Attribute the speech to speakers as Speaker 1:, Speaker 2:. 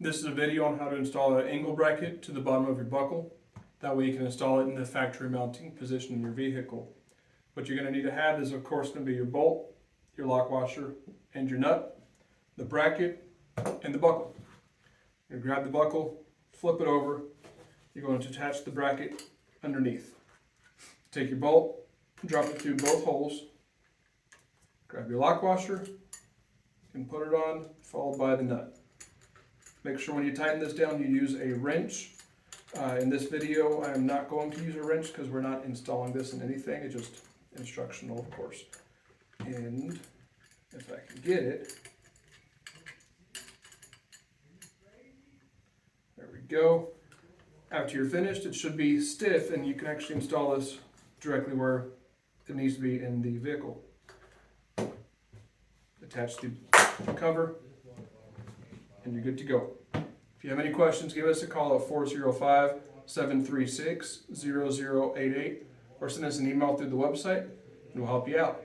Speaker 1: This is a video on how to install an angle bracket to the bottom of your buckle. That way you can install it in the factory mounting position in your vehicle. What you're going to need to have is, of course, going to be your bolt, your lock washer, and your nut, the bracket, and the buckle. You're going to grab the buckle, flip it over. You're going to attach the bracket underneath. Take your bolt, drop it through both holes. Grab your lock washer and put it on, followed by the nut. Make sure when you tighten this down you use a wrench. In this video I am not going to use a wrench because we're not installing this in anything. It's just instructional, of course. And if I can get it, there we go. After you're finished, it should be stiff and you can actually install this directly where it needs to be in the vehicle. Attach the cover and you're good to go. If you have any questions, give us a call at 405-736-0088 or send us an email through the website and we'll help you out.